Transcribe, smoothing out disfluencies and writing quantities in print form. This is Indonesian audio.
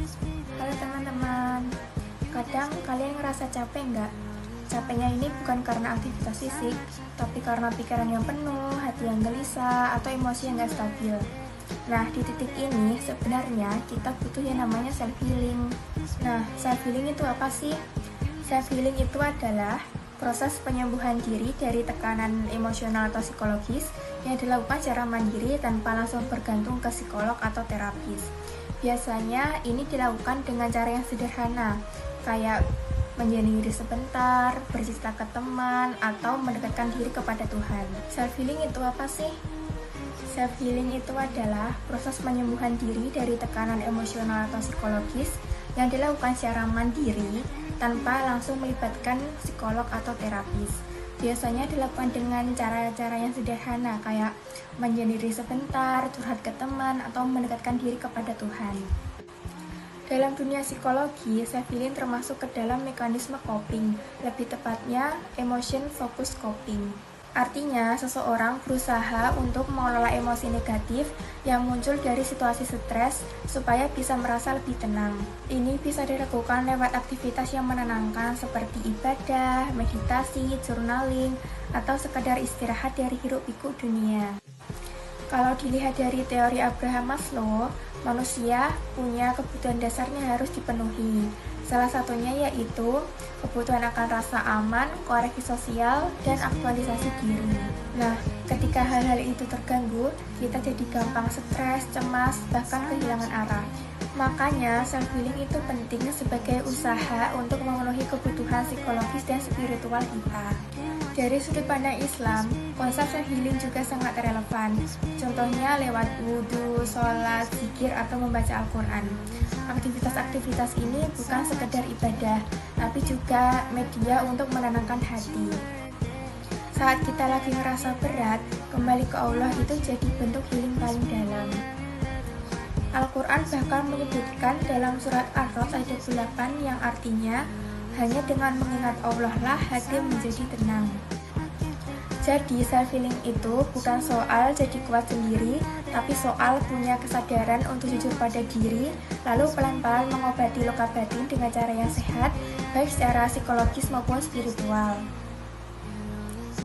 Halo teman-teman, kadang kalian ngerasa capek nggak? Capeknya ini bukan karena aktivitas fisik, tapi karena pikiran yang penuh, hati yang gelisah, atau emosi yang nggak stabil. Nah, di titik ini sebenarnya kita butuh yang namanya self-healing. Nah, self-healing itu apa sih? Self-healing itu adalah proses penyembuhan diri dari tekanan emosional atau psikologis yang dilakukan secara mandiri tanpa langsung bergantung ke psikolog atau terapis. Biasanya ini dilakukan dengan cara yang sederhana, kayak menyendiri sebentar, bercerita ke teman, atau mendekatkan diri kepada Tuhan. Self-healing itu apa sih? Self-healing itu adalah proses penyembuhan diri dari tekanan emosional atau psikologis yang dilakukan secara mandiri tanpa langsung melibatkan psikolog atau terapis. Biasanya dilakukan dengan cara-cara yang sederhana, kayak menyendiri sebentar, curhat ke teman, atau mendekatkan diri kepada Tuhan. Dalam dunia psikologi, self-healing termasuk ke dalam mekanisme coping, lebih tepatnya emotion focused coping. Artinya, seseorang berusaha untuk mengelola emosi negatif yang muncul dari situasi stres supaya bisa merasa lebih tenang. Ini bisa dilakukan lewat aktivitas yang menenangkan seperti ibadah, meditasi, journaling, atau sekedar istirahat dari hiruk-pikuk dunia. Kalau dilihat dari teori Abraham Maslow, manusia punya kebutuhan dasarnya harus dipenuhi. Salah satunya yaitu kebutuhan akan rasa aman, koreksi sosial, dan aktualisasi diri. Nah, ketika hal-hal itu terganggu, kita jadi gampang stres, cemas, bahkan kehilangan arah. Makanya, self-healing itu penting sebagai usaha untuk memenuhi kebutuhan psikologis dan spiritual kita. Dari sudut pandang Islam, konsep self-healing juga sangat relevan. Contohnya lewat wudhu, sholat, zikir, atau membaca Al-Quran. Aktivitas-aktivitas ini bukan sekedar ibadah, tapi juga media untuk menenangkan hati. Saat kita lagi ngerasa berat, kembali ke Allah itu jadi bentuk healing paling dalam. Al-Quran bahkan menyebutkan dalam surat Ar-Ra'd ayat 8 yang artinya, hanya dengan mengingat Allah lah hati menjadi tenang. Jadi self-healing itu bukan soal jadi kuat sendiri, tapi soal punya kesadaran untuk jujur pada diri, lalu pelan-pelan mengobati luka batin dengan cara yang sehat, baik secara psikologis maupun spiritual.